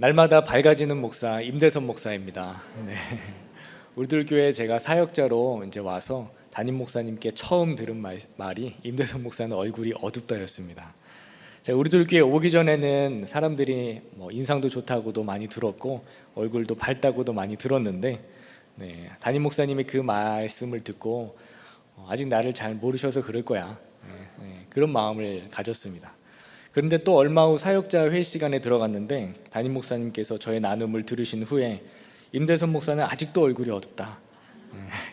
날마다 밝아지는 목사 임대선 목사입니다. 네. 우리들 교회 제가 사역자로 이제 와서 담임 목사님께 처음 들은 말이 임대선 목사는 얼굴이 어둡다였습니다. 제가 우리들 교회 오기 전에는 사람들이 인상도 좋다고도 많이 들었고 얼굴도 밝다고도 많이 들었는데, 담임 목사님이 그 말씀을 듣고 아직 나를 잘 모르셔서 그럴 거야, 그런 마음을 가졌습니다. 그런데 또 얼마 후 사역자 회의 시간에 들어갔는데 담임 목사님께서 저의 나눔을 들으신 후에 임대선 목사는 아직도 얼굴이 어둡다,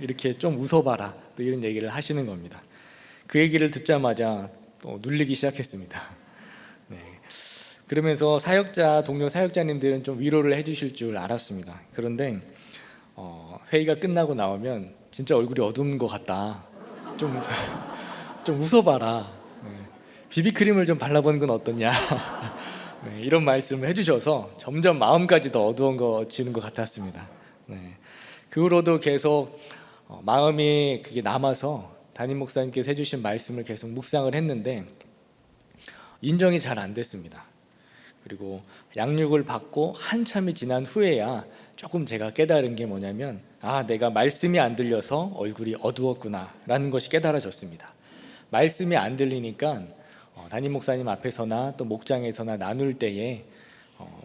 이렇게 좀 웃어봐라, 또 이런 얘기를 하시는 겁니다. 그 얘기를 듣자마자 또 눌리기 시작했습니다. 그러면서 동료 사역자님들은 좀 위로를 해주실 줄 알았습니다. 그런데 회의가 끝나고 나오면 진짜 얼굴이 어두운 것 같다, 좀 웃어봐라, 비비크림을 좀 발라보는 건 어떠냐, 이런 말씀을 해주셔서 점점 마음까지 더 어두워지는 것 같았습니다. 그 후로도 계속 마음이 그게 남아서 담임 목사님께서 해주신 말씀을 계속 묵상을 했는데 인정이 잘 안 됐습니다. 그리고 양육을 받고 한참이 지난 후에야 조금 제가 깨달은 게 뭐냐면, 내가 말씀이 안 들려서 얼굴이 어두웠구나 라는 것이 깨달아졌습니다. 말씀이 안 들리니까 담임 목사님 앞에서나 또 목장에서나 나눌 때에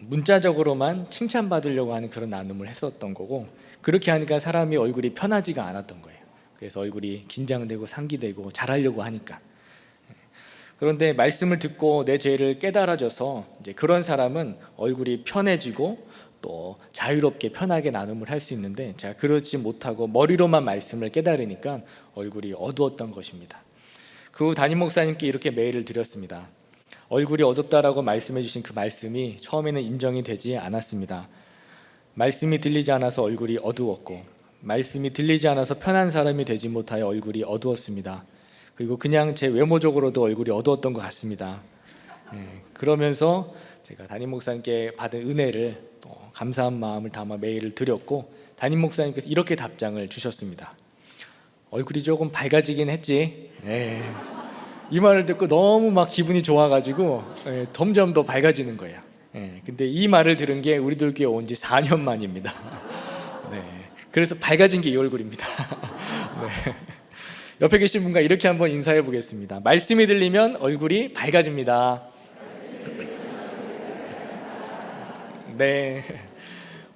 문자적으로만 칭찬받으려고 하는 그런 나눔을 했었던 거고, 그렇게 하니까 사람이 얼굴이 편하지가 않았던 거예요. 그래서 얼굴이 긴장되고 상기되고 잘하려고 하니까. 그런데 말씀을 듣고 내 죄를 깨달아져서 이제 그런 사람은 얼굴이 편해지고 또 자유롭게 편하게 나눔을 할 수 있는데, 제가 그렇지 못하고 머리로만 말씀을 깨달으니까 얼굴이 어두웠던 것입니다. 그 후 담임 목사님께 이렇게 메일을 드렸습니다. 얼굴이 어둡다라고 말씀해 주신 그 말씀이 처음에는 인정이 되지 않았습니다. 말씀이 들리지 않아서 얼굴이 어두웠고, 말씀이 들리지 않아서 편한 사람이 되지 못하여 얼굴이 어두웠습니다. 그리고 그냥 제 외모적으로도 얼굴이 어두웠던 것 같습니다. 그러면서 제가 담임 목사님께 받은 은혜를 또 감사한 마음을 담아 메일을 드렸고, 담임 목사님께서 이렇게 답장을 주셨습니다. 얼굴이 조금 밝아지긴 했지. 이 말을 듣고 너무 막 기분이 좋아가지고 점점 더 밝아지는 거예요. 근데 이 말을 들은 게 우리들 교회 온 지 4년 만입니다. 그래서 밝아진 게 이 얼굴입니다. 옆에 계신 분과 이렇게 한번 인사해 보겠습니다. 말씀이 들리면 얼굴이 밝아집니다.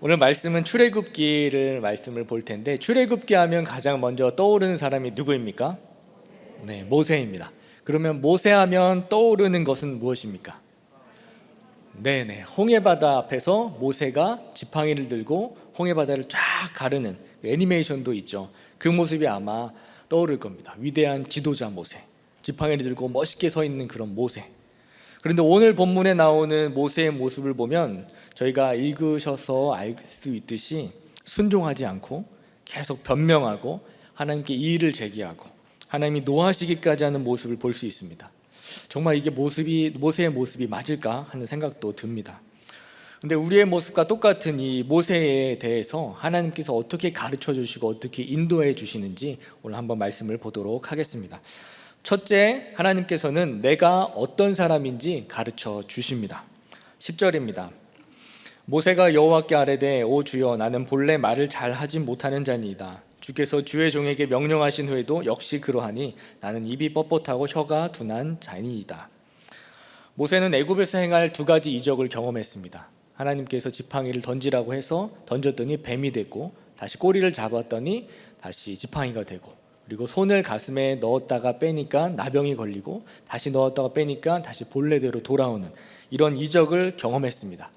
오늘 말씀은 출애굽기를 말씀을 볼 텐데, 출애굽기 하면 가장 먼저 떠오르는 사람이 누구입니까? 모세입니다. 그러면 모세하면 떠오르는 것은 무엇입니까? 홍해바다 앞에서 모세가 지팡이를 들고 홍해바다를 쫙 가르는 애니메이션도 있죠. 그 모습이 아마 떠오를 겁니다. 위대한 지도자 모세, 지팡이를 들고 멋있게 서 있는 그런 모세. 그런데 오늘 본문에 나오는 모세의 모습을 보면 저희가 읽으셔서 알 수 있듯이 순종하지 않고 계속 변명하고 하나님께 이의를 제기하고 하나님이 노하시기까지 하는 모습을 볼 수 있습니다. 정말 이게 모세의 모습이 맞을까 하는 생각도 듭니다. 근데 우리의 모습과 똑같은 이 모세에 대해서 하나님께서 어떻게 가르쳐 주시고 어떻게 인도해 주시는지 오늘 한번 말씀을 보도록 하겠습니다. 첫째, 하나님께서는 내가 어떤 사람인지 가르쳐 주십니다. 10절입니다. 모세가 여호와께 아뢰되 오 주여, 나는 본래 말을 잘 하지 못하는 자니이다. 주께서 주의 종에게 명령하신 후에도 역시 그러하니 나는 입이 뻣뻣하고 혀가 둔한 자니이다. 모세는 애굽에서 행할 두 가지 이적을 경험했습니다. 하나님께서 지팡이를 던지라고 해서 던졌더니 뱀이 됐고, 다시 꼬리를 잡았더니 다시 지팡이가 되고, 그리고 손을 가슴에 넣었다가 빼니까 나병이 걸리고, 다시 넣었다가 빼니까 다시 본래대로 돌아오는 이런 이적을 경험했습니다.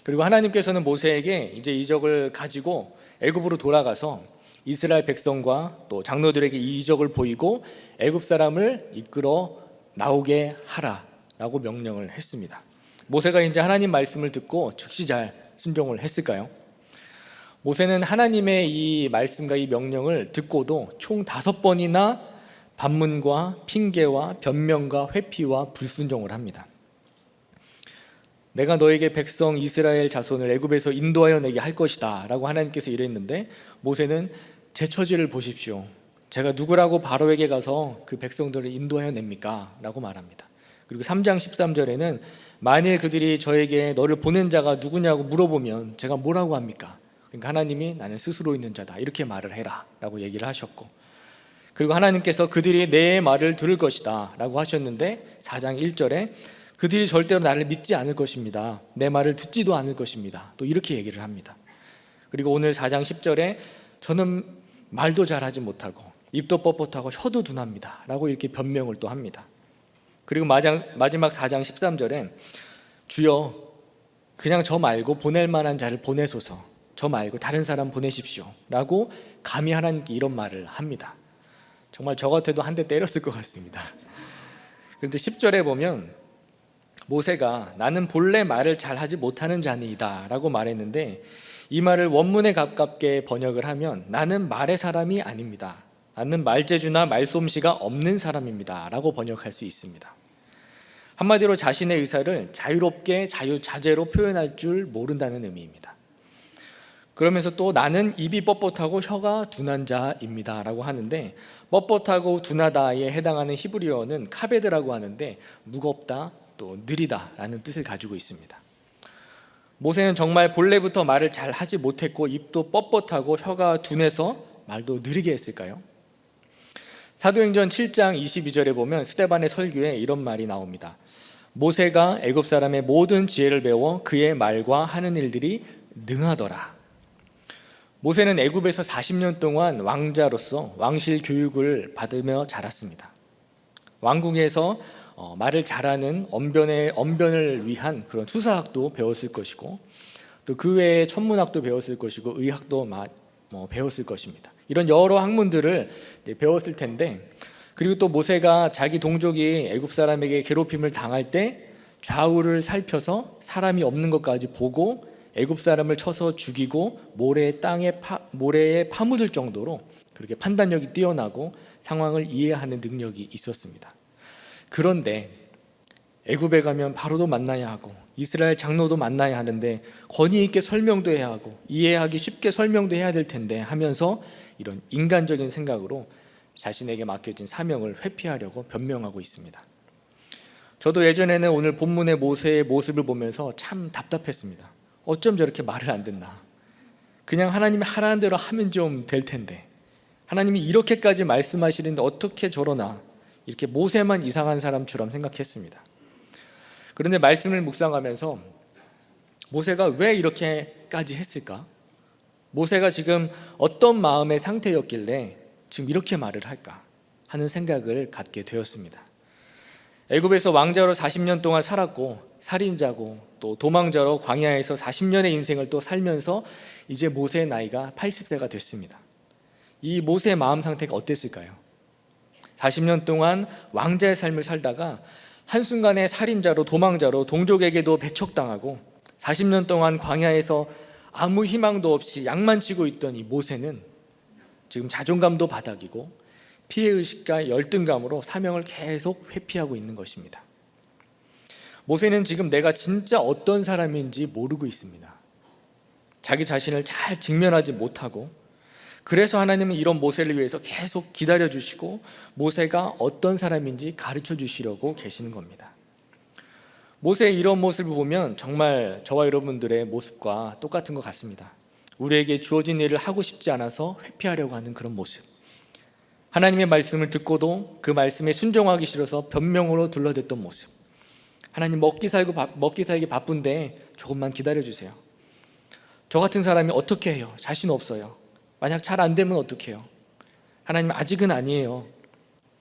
그리고 하나님께서는 모세에게 이제 이적을 가지고 애굽으로 돌아가서 이스라엘 백성과 또 장로들에게 이 이적을 보이고 애굽 사람을 이끌어 나오게 하라라고 명령을 했습니다. 모세가 이제 하나님 말씀을 듣고 즉시 잘 순종을 했을까요? 모세는 하나님의 이 말씀과 이 명령을 듣고도 총 5번이나 반문과 핑계와 변명과 회피와 불순종을 합니다. 내가 너에게 백성 이스라엘 자손을 애굽에서 인도하여 내게 할 것이다 라고 하나님께서 이랬는데, 모세는 제 처지를 보십시오. 제가 누구라고 바로에게 가서 그 백성들을 인도하여 냅니까? 라고 말합니다. 그리고 3장 13절에는 만일 그들이 저에게 너를 보낸 자가 누구냐고 물어보면 제가 뭐라고 합니까? 그러니까 하나님이 나는 스스로 있는 자다 이렇게 말을 해라 라고 얘기를 하셨고, 그리고 하나님께서 그들이 내 말을 들을 것이다 라고 하셨는데 4장 1절에 그들이 절대로 나를 믿지 않을 것입니다, 내 말을 듣지도 않을 것입니다, 또 이렇게 얘기를 합니다. 그리고 오늘 4장 10절에 저는 말도 잘하지 못하고 입도 뻣뻣하고 혀도 둔합니다 라고 이렇게 변명을 또 합니다. 그리고 마지막 4장 13절에 주여 그냥 저 말고 보낼 만한 자를 보내소서, 저 말고 다른 사람 보내십시오 라고 감히 하나님께 이런 말을 합니다. 정말 저 같아도 한 대 때렸을 것 같습니다. 그런데 10절에 보면 모세가 나는 본래 말을 잘하지 못하는 자니이다 라고 말했는데, 이 말을 원문에 가깝게 번역을 하면 나는 말의 사람이 아닙니다, 나는 말재주나 말솜씨가 없는 사람입니다 라고 번역할 수 있습니다. 한마디로 자신의 의사를 자유롭게 자유자재로 표현할 줄 모른다는 의미입니다. 그러면서 또 나는 입이 뻣뻣하고 혀가 둔한 자입니다 라고 하는데, 뻣뻣하고 둔하다에 해당하는 히브리어는 카베드라고 하는데 무겁다 또 느리다 라는 뜻을 가지고 있습니다. 모세는 정말 본래부터 말을 잘 하지 못했고 입도 뻣뻣하고 혀가 둔해서 말도 느리게 했을까요? 사도행전 7장 22절에 보면 스데반의 설교에 이런 말이 나옵니다. 모세가 애굽 사람의 모든 지혜를 배워 그의 말과 하는 일들이 능하더라. 모세는 애굽에서 40년 동안 왕자로서 왕실 교육을 받으며 자랐습니다. 왕궁에서 말을 잘하는 언변을 위한 그런 수사학도 배웠을 것이고, 또 그 외에 천문학도 배웠을 것이고 의학도 배웠을 것입니다. 이런 여러 학문들을 배웠을 텐데, 그리고 또 모세가 자기 동족이 애굽 사람에게 괴롭힘을 당할 때 좌우를 살펴서 사람이 없는 것까지 보고 애굽 사람을 쳐서 죽이고 모래에 파묻을 정도로 그렇게 판단력이 뛰어나고 상황을 이해하는 능력이 있었습니다. 그런데 애굽에 가면 바로도 만나야 하고 이스라엘 장로도 만나야 하는데 권위 있게 설명도 해야 하고 이해하기 쉽게 설명도 해야 될 텐데 하면서 이런 인간적인 생각으로 자신에게 맡겨진 사명을 회피하려고 변명하고 있습니다. 저도 예전에는 오늘 본문의 모세의 모습을 보면서 참 답답했습니다. 어쩜 저렇게 말을 안 듣나, 그냥 하나님이 하라는 대로 하면 좀 될 텐데 하나님이 이렇게까지 말씀하시는데 어떻게 저러나, 이렇게 모세만 이상한 사람처럼 생각했습니다. 그런데 말씀을 묵상하면서 모세가 왜 이렇게까지 했을까? 모세가 지금 어떤 마음의 상태였길래 지금 이렇게 말을 할까 하는 생각을 갖게 되었습니다. 애굽에서 왕자로 40년 동안 살았고 살인자고 또 도망자로 광야에서 40년의 인생을 또 살면서 이제 모세의 나이가 80세가 됐습니다. 이 모세의 마음 상태가 어땠을까요? 40년 동안 왕자의 삶을 살다가 한순간에 살인자로 도망자로 동족에게도 배척당하고 40년 동안 광야에서 아무 희망도 없이 양만 치고 있던 이 모세는 지금 자존감도 바닥이고 피해의식과 열등감으로 사명을 계속 회피하고 있는 것입니다. 모세는 지금 내가 진짜 어떤 사람인지 모르고 있습니다. 자기 자신을 잘 직면하지 못하고, 그래서 하나님은 이런 모세를 위해서 계속 기다려주시고 모세가 어떤 사람인지 가르쳐 주시려고 계시는 겁니다. 모세의 이런 모습을 보면 정말 저와 여러분들의 모습과 똑같은 것 같습니다. 우리에게 주어진 일을 하고 싶지 않아서 회피하려고 하는 그런 모습, 하나님의 말씀을 듣고도 그 말씀에 순종하기 싫어서 변명으로 둘러댔던 모습, 하나님 먹기 살기 바쁜데 조금만 기다려주세요. 저 같은 사람이 어떻게 해요? 자신 없어요. 만약 잘 안 되면 어떡해요? 하나님 아직은 아니에요.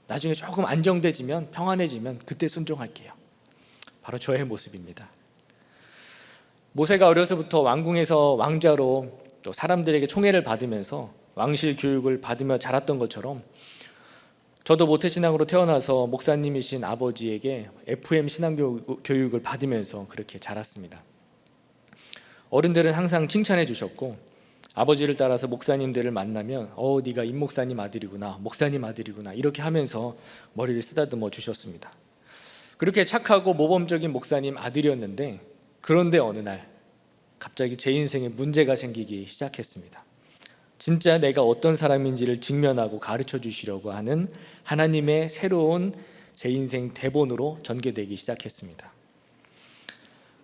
나중에 조금 안정되지면 평안해지면 그때 순종할게요. 바로 저의 모습입니다. 모세가 어려서부터 왕궁에서 왕자로 또 사람들에게 총애를 받으면서 왕실 교육을 받으며 자랐던 것처럼 저도 모태신앙으로 태어나서 목사님이신 아버지에게 FM 신앙교육을 받으면서 그렇게 자랐습니다. 어른들은 항상 칭찬해 주셨고 아버지를 따라서 목사님들을 만나면 네가 임 목사님 아들이구나, 목사님 아들이구나 이렇게 하면서 머리를 쓰다듬어 주셨습니다. 그렇게 착하고 모범적인 목사님 아들이었는데, 그런데 어느 날 갑자기 제 인생에 문제가 생기기 시작했습니다. 진짜 내가 어떤 사람인지를 직면하고 가르쳐 주시려고 하는 하나님의 새로운 제 인생 대본으로 전개되기 시작했습니다.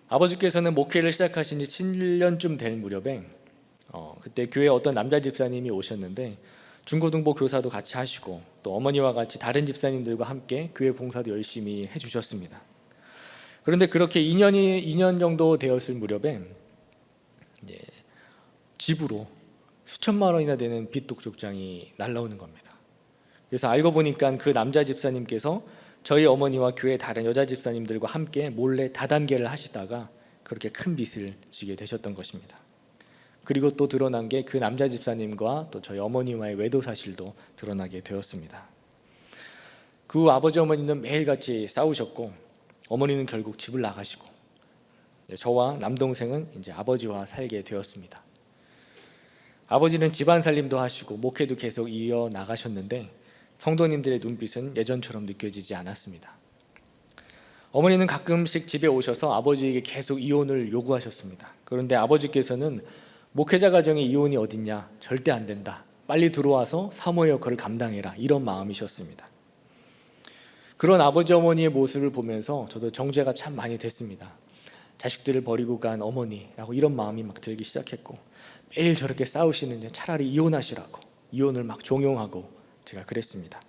아버지께서는 목회를 시작하신 지 7년쯤 될 무렵에 그때 교회에 어떤 남자 집사님이 오셨는데 중고등부 교사도 같이 하시고 또 어머니와 같이 다른 집사님들과 함께 교회 봉사도 열심히 해주셨습니다. 그런데 그렇게 2년 정도 되었을 무렵에 이제 집으로 수천만 원이나 되는 빚독촉장이 날라오는 겁니다. 그래서 알고 보니까 그 남자 집사님께서 저희 어머니와 교회 다른 여자 집사님들과 함께 몰래 다단계를 하시다가 그렇게 큰 빚을 지게 되셨던 것입니다. 그리고 또 드러난 게 그 남자 집사님과 또 저희 어머니와의 외도 사실도 드러나게 되었습니다. 그 아버지 어머니는 매일같이 싸우셨고 어머니는 결국 집을 나가시고 저와 남동생은 이제 아버지와 살게 되었습니다. 아버지는 집안 살림도 하시고 목회도 계속 이어 나가셨는데 성도님들의 눈빛은 예전처럼 느껴지지 않았습니다. 어머니는 가끔씩 집에 오셔서 아버지에게 계속 이혼을 요구하셨습니다. 그런데 아버지께서는 목회자 가정에 이혼이 어딨냐, 절대 안 된다, 빨리 들어와서 사모의 역할을 감당해라, 이런 마음이셨습니다. 그런 아버지 어머니의 모습을 보면서 저도 정죄가 참 많이 됐습니다. 자식들을 버리고 간 어머니라고 이런 마음이 막 들기 시작했고 매일 저렇게 싸우시는데 차라리 이혼하시라고 이혼을 막 종용하고 제가 그랬습니다.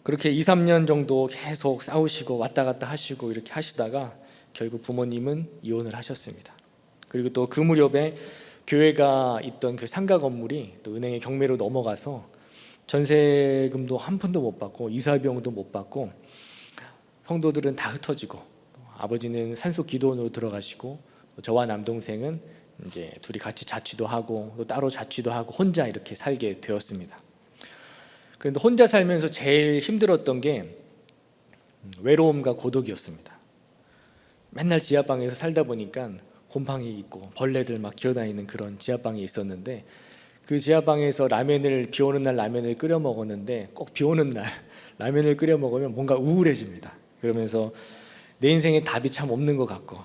그렇게 2, 3년 정도 계속 싸우시고 왔다 갔다 하시고 이렇게 하시다가 결국 부모님은 이혼을 하셨습니다. 그리고 또 그 무렵에 교회가 있던 그 상가 건물이 또 은행의 경매로 넘어가서 전세금도 한 푼도 못 받고 이사비용도 못 받고 성도들은 다 흩어지고 아버지는 산속 기도원으로 들어가시고 저와 남동생은 이제 둘이 같이 자취도 하고 또 따로 자취도 하고 혼자 이렇게 살게 되었습니다. 그런데 혼자 살면서 제일 힘들었던 게 외로움과 고독이었습니다. 맨날 지하방에서 살다 보니까 곰팡이 있고 벌레들 막 기어다니는 그런 지하방에 있었는데 그 지하방에서 비 오는 날 라면을 끓여 먹었는데 꼭 비 오는 날 라면을 끓여 먹으면 뭔가 우울해집니다. 그러면서 내 인생에 답이 참 없는 것 같고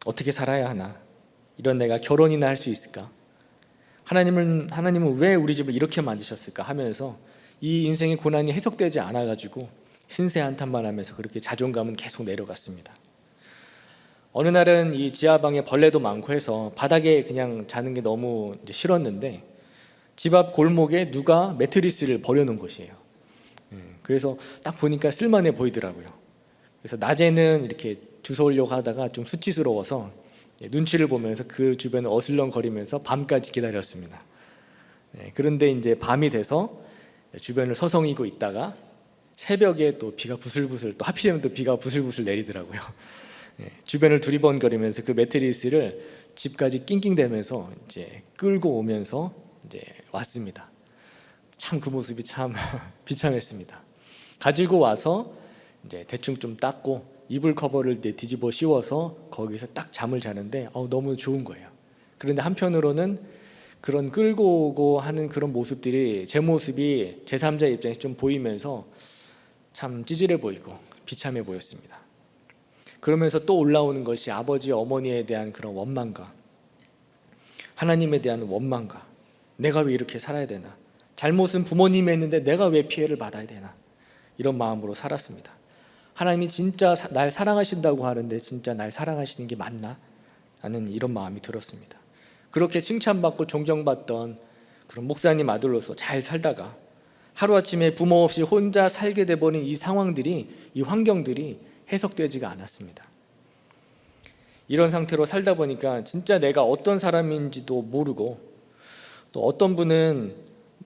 어떻게 살아야 하나, 이런 내가 결혼이나 할 수 있을까, 하나님은 왜 우리 집을 이렇게 만드셨을까 하면서 이 인생의 고난이 해석되지 않아가지고 신세 한탄만 하면서 그렇게 자존감은 계속 내려갔습니다. 어느 날은 이 지하방에 벌레도 많고 해서 바닥에 그냥 자는 게 너무 이제 싫었는데 집 앞 골목에 누가 매트리스를 버려놓은 곳이에요. 그래서 딱 보니까 쓸만해 보이더라고요. 그래서 낮에는 이렇게 주워오려고 하다가 좀 수치스러워서 눈치를 보면서 그 주변을 어슬렁거리면서 밤까지 기다렸습니다. 그런데 이제 밤이 돼서 주변을 서성이고 있다가 새벽에 또 비가 부슬부슬, 또 하필이면 또 비가 부슬부슬 내리더라고요. 주변을 두리번거리면서 그 매트리스를 집까지 낑낑대면서 이제 끌고 오면서 이제 왔습니다. 참 그 모습이 참 비참했습니다. 가지고 와서 이제 대충 좀 닦고 이불 커버를 뒤집어 씌워서 거기서 딱 잠을 자는데 너무 좋은 거예요. 그런데 한편으로는 그런 끌고 오고 하는 그런 모습들이 제 모습이 제3자 입장에서 좀 보이면서 참 찌질해 보이고 비참해 보였습니다. 그러면서 또 올라오는 것이 아버지 어머니에 대한 그런 원망과 하나님에 대한 원망과 내가 왜 이렇게 살아야 되나, 잘못은 부모님이 했는데 내가 왜 피해를 받아야 되나, 이런 마음으로 살았습니다. 하나님이 진짜 날 사랑하신다고 하는데 진짜 날 사랑하시는 게 맞나? 라는 이런 마음이 들었습니다. 그렇게 칭찬받고 존경받던 그런 목사님 아들로서 잘 살다가 하루아침에 부모 없이 혼자 살게 돼버린 이 상황들이, 이 환경들이 해석되지가 않았습니다. 이런 상태로 살다 보니까 진짜 내가 어떤 사람인지도 모르고, 또 어떤 분은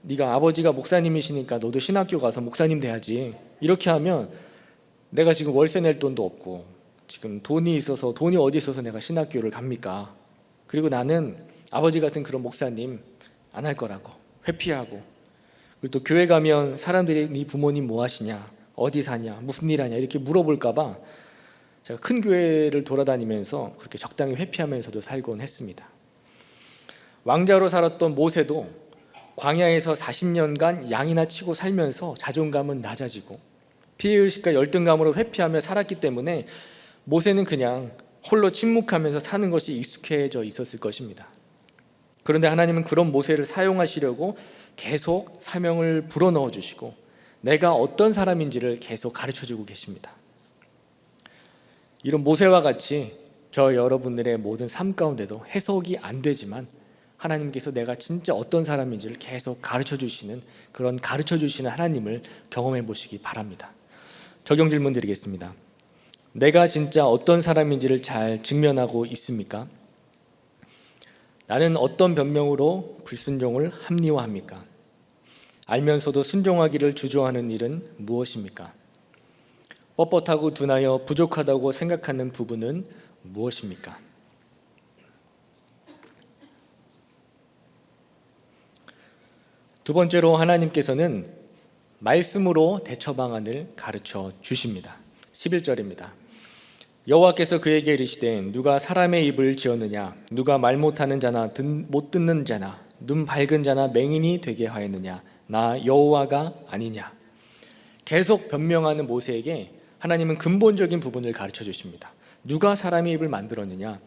네가 아버지가 목사님이시니까 너도 신학교 가서 목사님 돼야지, 이렇게 하면 내가 지금 월세 낼 돈도 없고 지금 돈이 어디 있어서 내가 신학교를 갑니까? 그리고 나는 아버지 같은 그런 목사님 안 할 거라고 회피하고, 그리고 또 교회 가면 사람들이 네 부모님 뭐 하시냐, 어디 사냐, 무슨 일 하냐 이렇게 물어볼까 봐 제가 큰 교회를 돌아다니면서 그렇게 적당히 회피하면서도 살곤 했습니다. 왕자로 살았던 모세도 광야에서 40년간 양이나 치고 살면서 자존감은 낮아지고 피해의식과 열등감으로 회피하며 살았기 때문에 모세는 그냥 홀로 침묵하면서 사는 것이 익숙해져 있었을 것입니다. 그런데 하나님은 그런 모세를 사용하시려고 계속 사명을 불어넣어 주시고 내가 어떤 사람인지를 계속 가르쳐주고 계십니다. 이런 모세와 같이 저 여러분들의 모든 삶 가운데도 해석이 안 되지만 하나님께서 내가 진짜 어떤 사람인지를 계속 가르쳐주시는, 그런 가르쳐주시는 하나님을 경험해 보시기 바랍니다. 적용 질문 드리겠습니다. 내가 진짜 어떤 사람인지를 잘 직면하고 있습니까? 나는 어떤 변명으로 불순종을 합리화합니까? 알면서도 순종하기를 주저하는 일은 무엇입니까? 뻣뻣하고 둔하여 부족하다고 생각하는 부분은 무엇입니까? 두 번째로 하나님께서는 말씀으로 대처 방안을 가르쳐 주십니다. 11절입니다. 여호와께서 그에게 이르시되 누가 사람의 입을 지었느냐, 누가 말 못하는 자나 못 듣는 자나 눈 밝은 자나 맹인이 되게 하였느냐, 나 여호와가 아니냐. 계속 변명하는 모세에게 하나님은 근본적인 부분을 가르쳐 주십니다. 누가 사람의 입을 만들었느냐,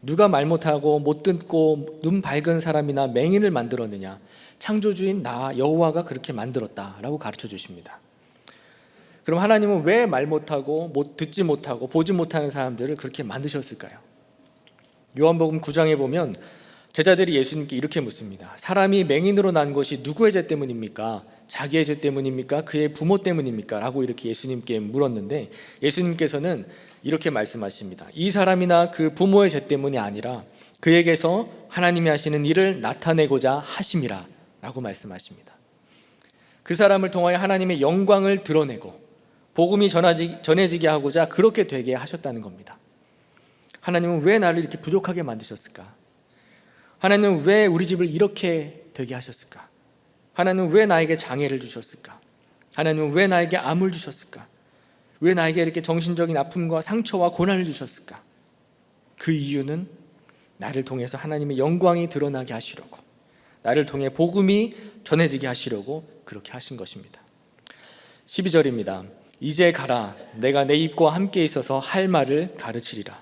누가 말 못하고 못 듣고 눈 밝은 사람이나 맹인을 만들었느냐, 창조주인 나 여호와가 그렇게 만들었다라고 가르쳐 주십니다. 그럼 하나님은 왜 말 못하고 듣지 못하고 보지 못하는 사람들을 그렇게 만드셨을까요? 요한복음 9장에 보면 제자들이 예수님께 이렇게 묻습니다. 사람이 맹인으로 난 것이 누구의 죄 때문입니까? 자기의 죄 때문입니까? 그의 부모 때문입니까? 라고 이렇게 예수님께 물었는데 예수님께서는 이렇게 말씀하십니다. 이 사람이나 그 부모의 죄 때문이 아니라 그에게서 하나님이 하시는 일을 나타내고자 하심이라 라고 말씀하십니다. 그 사람을 통하여 하나님의 영광을 드러내고 복음이 전해지게 하고자 그렇게 되게 하셨다는 겁니다. 하나님은 왜 나를 이렇게 부족하게 만드셨을까? 하나님은 왜 우리 집을 이렇게 되게 하셨을까? 하나님은 왜 나에게 장애를 주셨을까? 하나님은 왜 나에게 암을 주셨을까? 왜 나에게 이렇게 정신적인 아픔과 상처와 고난을 주셨을까? 그 이유는 나를 통해서 하나님의 영광이 드러나게 하시려고, 나를 통해 복음이 전해지게 하시려고 그렇게 하신 것입니다. 12절입니다. 이제 가라, 내가 내 입과 함께 있어서 할 말을 가르치리라.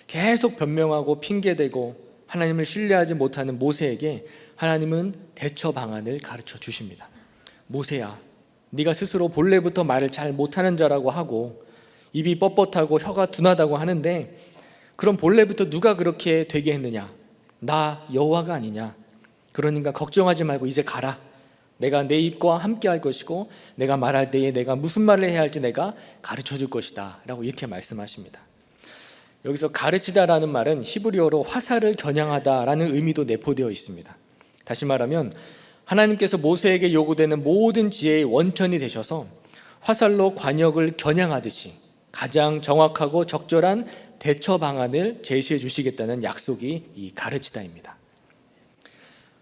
계속 변명하고 핑계대고 하나님을 신뢰하지 못하는 모세에게 하나님은 대처 방안을 가르쳐 주십니다. 모세야, 네가 스스로 본래부터 말을 잘 못하는 자라고 하고 입이 뻣뻣하고 혀가 둔하다고 하는데 그럼 본래부터 누가 그렇게 되게 했느냐? 나 여호와가 아니냐? 그러니까 걱정하지 말고 이제 가라. 내가 내 입과 함께 할 것이고 내가 말할 때에 내가 무슨 말을 해야 할지 내가 가르쳐 줄 것이다 라고 이렇게 말씀하십니다. 여기서 가르치다라는 말은 히브리어로 화살을 겨냥하다라는 의미도 내포되어 있습니다. 다시 말하면 하나님께서 모세에게 요구되는 모든 지혜의 원천이 되셔서 화살로 관역을 겨냥하듯이 가장 정확하고 적절한 대처 방안을 제시해 주시겠다는 약속이 이 가르치다입니다.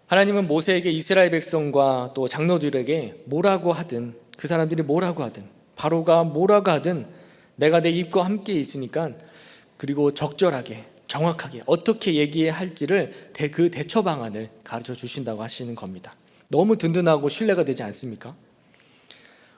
하나님은 모세에게 이스라엘 백성과 또 장로들에게 뭐라고 하든, 그 사람들이 뭐라고 하든, 바로가 뭐라고 하든 내가 내 입과 함께 있으니까 그리고 적절하게 정확하게 어떻게 얘기해야 할지를 그 대처 방안을 가르쳐 주신다고 하시는 겁니다. 너무 든든하고 신뢰가 되지 않습니까?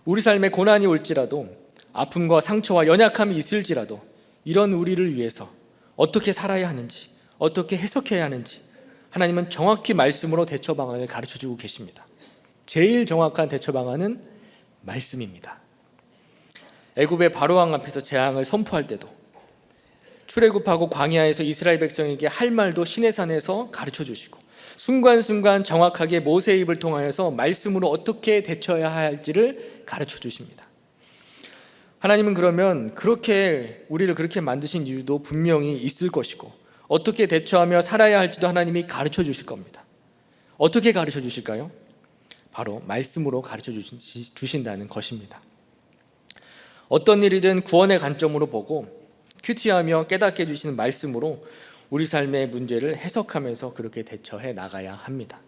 우리 삶에 고난이 올지라도 아픔과 상처와 연약함이 있을지라도 이런 우리를 위해서 어떻게 살아야 하는지, 어떻게 해석해야 하는지 하나님은 정확히 말씀으로 대처 방안을 가르쳐주고 계십니다. 제일 정확한 대처 방안은 말씀입니다. 애굽의 바로왕 앞에서 재앙을 선포할 때도 출애굽하고 광야에서 이스라엘 백성에게 할 말도 시내산에서 가르쳐주시고 순간순간 정확하게 모세의 입을 통하여서 말씀으로 어떻게 대처해야 할지를 가르쳐주십니다. 하나님은 그러면 그렇게 우리를 그렇게 만드신 이유도 분명히 있을 것이고 어떻게 대처하며 살아야 할지도 하나님이 가르쳐 주실 겁니다. 어떻게 가르쳐 주실까요? 바로 말씀으로 가르쳐 주신다는 것입니다. 어떤 일이든 구원의 관점으로 보고 큐티하며 깨닫게 해주시는 말씀으로 우리 삶의 문제를 해석하면서 그렇게 대처해 나가야 합니다.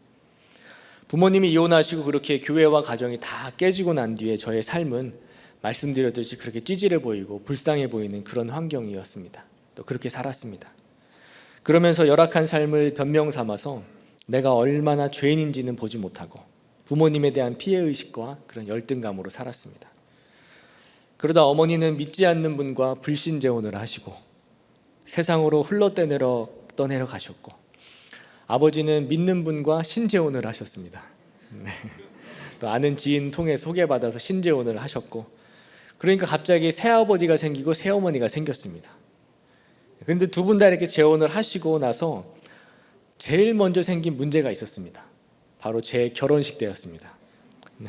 부모님이 이혼하시고 그렇게 교회와 가정이 다 깨지고 난 뒤에 저의 삶은 말씀드렸듯이 그렇게 찌질해 보이고 불쌍해 보이는 그런 환경이었습니다. 또 그렇게 살았습니다. 그러면서 열악한 삶을 변명 삼아서 내가 얼마나 죄인인지는 보지 못하고 부모님에 대한 피해의식과 그런 열등감으로 살았습니다. 그러다 어머니는 믿지 않는 분과 불신재혼을 하시고 세상으로 떠내려 가셨고 아버지는 믿는 분과 신재혼을 하셨습니다. 네. 또 아는 지인 통해 소개받아서 신재혼을 하셨고, 그러니까 갑자기 새아버지가 생기고 새어머니가 생겼습니다. 그런데 두 분 다 이렇게 재혼을 하시고 나서 제일 먼저 생긴 문제가 있었습니다. 바로 제 결혼식 때였습니다. 네.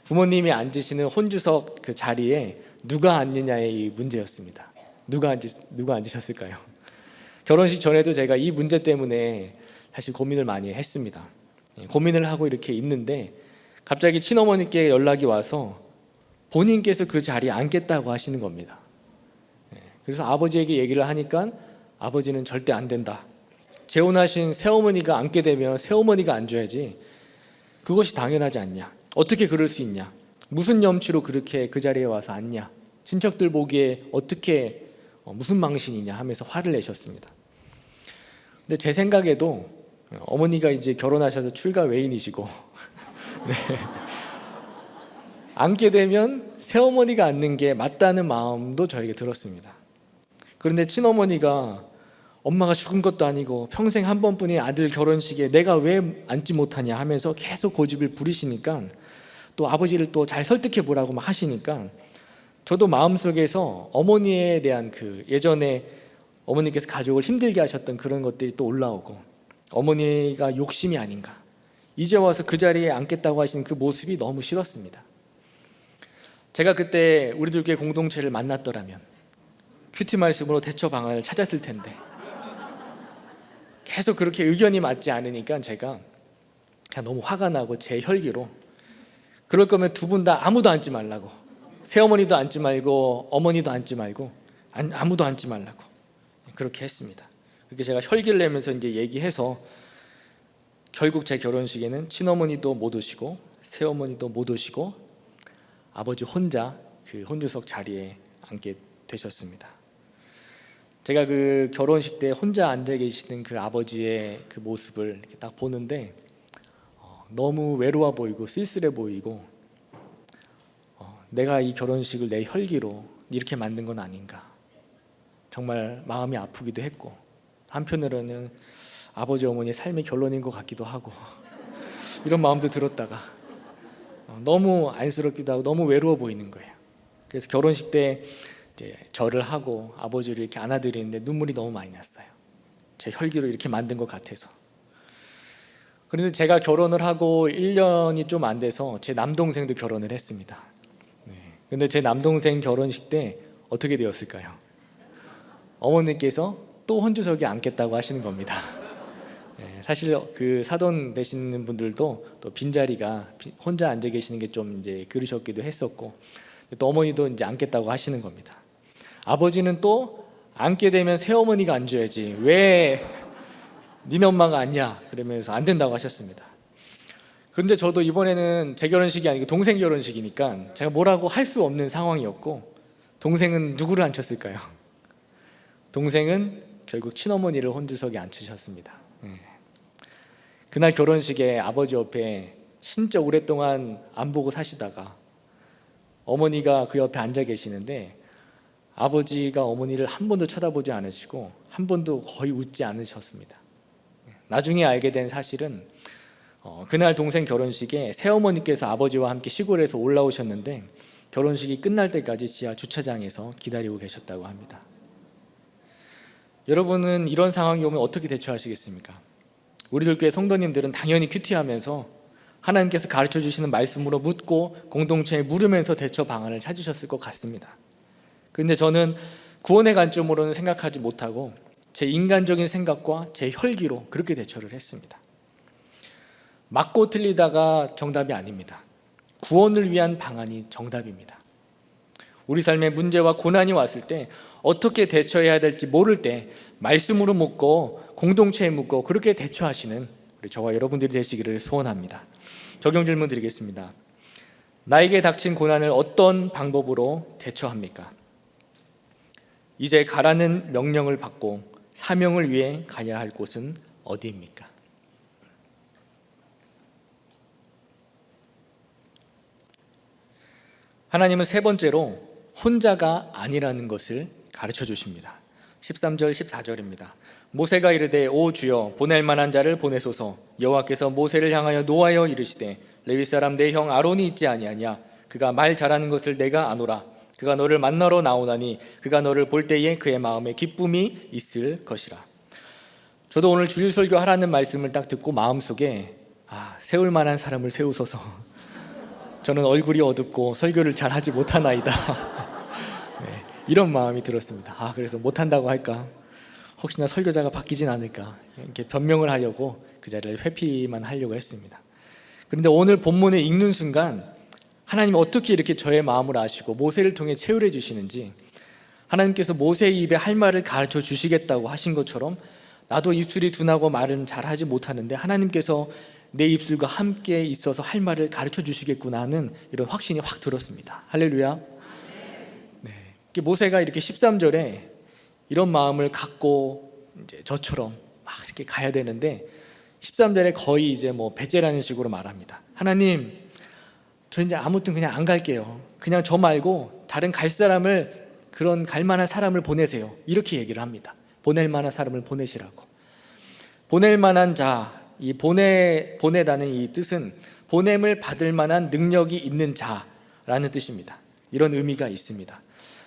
부모님이 앉으시는 혼주석 그 자리에 누가 앉느냐의 이 문제였습니다. 누가 앉으셨을까요? 결혼식 전에도 제가 이 문제 때문에 사실 고민을 많이 했습니다. 고민을 하고 이렇게 있는데 갑자기 친어머니께 연락이 와서 본인께서 그 자리에 앉겠다고 하시는 겁니다. 그래서 아버지에게 얘기를 하니까 아버지는 절대 안 된다. 재혼하신 새어머니가 앉게 되면 새어머니가 앉아야지. 그것이 당연하지 않냐. 어떻게 그럴 수 있냐. 무슨 염치로 그렇게 그 자리에 와서 앉냐. 친척들 보기에 어떻게 무슨 망신이냐 하면서 화를 내셨습니다. 근데 제 생각에도 어머니가 이제 결혼하셔서 출가 외인이시고 네. 앉게 되면 새어머니가 앉는 게 맞다는 마음도 저에게 들었습니다. 그런데 친어머니가 엄마가 죽은 것도 아니고 평생 한 번뿐인 아들 결혼식에 내가 왜 앉지 못하냐 하면서 계속 고집을 부리시니까, 또 아버지를 또 잘 설득해 보라고 막 하시니까 저도 마음속에서 어머니에 대한 그 예전에 어머니께서 가족을 힘들게 하셨던 그런 것들이 또 올라오고, 어머니가 욕심이 아닌가, 이제 와서 그 자리에 앉겠다고 하신 그 모습이 너무 싫었습니다. 제가 그때 우리들 교회 공동체를 만났더라면 큐티 말씀으로 대처 방안을 찾았을 텐데, 계속 그렇게 의견이 맞지 않으니까 제가 그냥 너무 화가 나고 제 혈기로 그럴 거면 두 분 다 아무도 앉지 말라고, 새어머니도 앉지 말고 어머니도 앉지 말고 아무도 앉지 말라고 그렇게 했습니다. 그렇게 제가 혈기를 내면서 이제 얘기해서 결국 제 결혼식에는 친어머니도 못 오시고 새어머니도 못 오시고 아버지 혼자 그 혼주석 자리에 앉게 되셨습니다. 제가 그 결혼식 때 혼자 앉아 계시는 그 아버지의 그 모습을 이렇게 딱 보는데 너무 외로워 보이고 쓸쓸해 보이고, 내가 이 결혼식을 내 혈기로 이렇게 만든 건 아닌가, 정말 마음이 아프기도 했고, 한편으로는 아버지 어머니의 삶의 결론인 것 같기도 하고 이런 마음도 들었다가 너무 안쓰럽기도 하고 너무 외로워 보이는 거예요. 그래서 결혼식 때 이제 절을 하고 아버지를 이렇게 안아드리는데 눈물이 너무 많이 났어요. 제 혈기로 이렇게 만든 것 같아서. 그런데 제가 결혼을 하고 1년이 좀 안 돼서 제 남동생도 결혼을 했습니다. 근데 제 남동생 결혼식 때 어떻게 되었을까요? 어머니께서 또 혼주석에 앉겠다고 하시는 겁니다. 사실 그 사돈 되시는 분들도 또 빈자리가 혼자 앉아 계시는 게 좀 이제 그러셨기도 했었고, 또 어머니도 이제 앉겠다고 하시는 겁니다. 아버지는 또 앉게 되면 새어머니가 앉아야지, 왜 니네 엄마가 앉냐 그러면서 안 된다고 하셨습니다. 그런데 저도 이번에는 제 결혼식이 아니고 동생 결혼식이니까 제가 뭐라고 할 수 없는 상황이었고, 동생은 누구를 앉혔을까요? 동생은 결국 친어머니를 혼주석에 앉히셨습니다. 그날 결혼식에 아버지 옆에 진짜 오랫동안 안 보고 사시다가 어머니가 그 옆에 앉아 계시는데, 아버지가 어머니를 한 번도 쳐다보지 않으시고 한 번도 거의 웃지 않으셨습니다. 나중에 알게 된 사실은 그날 동생 결혼식에 새어머니께서 아버지와 함께 시골에서 올라오셨는데 결혼식이 끝날 때까지 지하 주차장에서 기다리고 계셨다고 합니다. 여러분은 이런 상황이 오면 어떻게 대처하시겠습니까? 우리들 교회 성도님들은 당연히 큐티하면서 하나님께서 가르쳐 주시는 말씀으로 묻고 공동체에 물으면서 대처 방안을 찾으셨을 것 같습니다. 그런데 저는 구원의 관점으로는 생각하지 못하고 제 인간적인 생각과 제 혈기로 그렇게 대처를 했습니다. 맞고 틀리다가 정답이 아닙니다. 구원을 위한 방안이 정답입니다. 우리 삶에 문제와 고난이 왔을 때 어떻게 대처해야 될지 모를 때 말씀으로 묻고 공동체에 묻고 그렇게 대처하시는 우리 저와 여러분들이 되시기를 소원합니다. 적용 질문 드리겠습니다. 나에게 닥친 고난을 어떤 방법으로 대처합니까? 이제 가라는 명령을 받고 사명을 위해 가야 할 곳은 어디입니까? 하나님은 세 번째로 혼자가 아니라는 것을 가르쳐 주십니다. 13절 14절입니다. 모세가 이르되 오 주여 보낼 만한 자를 보내소서. 여호와께서 모세를 향하여 노하여 이르시되 레위 사람 내 형 아론이 있지 아니하냐? 그가 말 잘하는 것을 내가 아노라. 그가 너를 만나러 나오나니 그가 너를 볼 때에 그의 마음에 기쁨이 있을 것이라. 저도 오늘 주일 설교 하라는 말씀을 딱 듣고 마음속에 세울 만한 사람을 세우소서. 저는 얼굴이 어둡고 설교를 잘 하지 못하나이다. 네, 이런 마음이 들었습니다. 그래서 못한다고 할까? 혹시나 설교자가 바뀌진 않을까? 이렇게 변명을 하려고 그 자리를 회피만 하려고 했습니다. 그런데 오늘 본문을 읽는 순간 하나님 어떻게 이렇게 저의 마음을 아시고 모세를 통해 체휼해 주시는지, 하나님께서 모세의 입에 할 말을 가르쳐 주시겠다고 하신 것처럼 나도 입술이 둔하고 말은 잘하지 못하는데 하나님께서 내 입술과 함께 있어서 할 말을 가르쳐 주시겠구나 하는 이런 확신이 확 들었습니다. 할렐루야. 네. 모세가 이렇게 13절에 이런 마음을 갖고 이제 저처럼 막 이렇게 가야 되는데 13절에 거의 이제 배제라는 식으로 말합니다. 하나님, 저 이제 아무튼 그냥 안 갈게요. 그냥 저 말고 다른 갈 사람을, 그런 갈 만한 사람을 보내세요. 이렇게 얘기를 합니다. 보낼 만한 사람을 보내시라고. 보낼 만한 자, 이 보내다는 이 뜻은 보냄을 받을 만한 능력이 있는 자라는 뜻입니다. 이런 의미가 있습니다.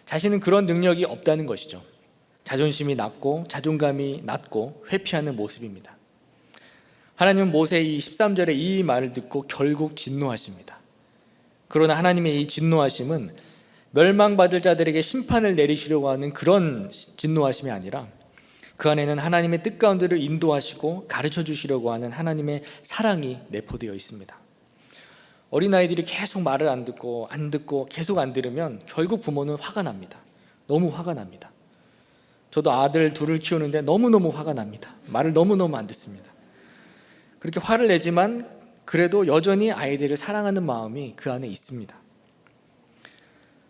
자신은 그런 능력이 없다는 것이죠. 자존심이 낮고 자존감이 낮고 회피하는 모습입니다. 하나님은 모세의 이 13절의 이 말을 듣고 결국 진노하십니다. 그러나 하나님의 이 진노하심은 멸망받을 자들에게 심판을 내리시려고 하는 그런 진노하심이 아니라 그 안에는 하나님의 뜻 가운데로 인도하시고 가르쳐 주시려고 하는 하나님의 사랑이 내포되어 있습니다. 어린아이들이 계속 말을 안 듣고 계속 안 들으면 결국 부모는 화가 납니다. 너무 화가 납니다. 저도 아들 둘을 키우는데 너무너무 화가 납니다. 말을 너무너무 안 듣습니다. 그렇게 화를 내지만 그래도 여전히 아이들을 사랑하는 마음이 그 안에 있습니다.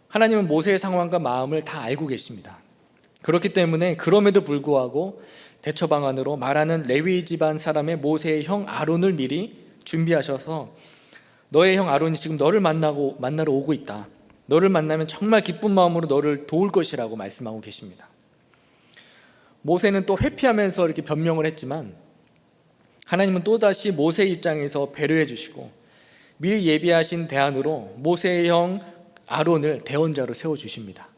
하나님은 모세의 상황과 마음을 다 알고 계십니다. 그렇기 때문에 그럼에도 불구하고 대처 방안으로 말하는 레위 집안 사람의 모세의 형 아론을 미리 준비하셔서 너의 형 아론이 지금 너를 만나러 오고 있다. 너를 만나면 정말 기쁜 마음으로 너를 도울 것이라고 말씀하고 계십니다. 모세는 또 회피하면서 이렇게 변명을 했지만 하나님은 또다시 모세의 입장에서 배려해 주시고 미리 예비하신 대안으로 모세의 형 아론을 대언자로 세워주십니다.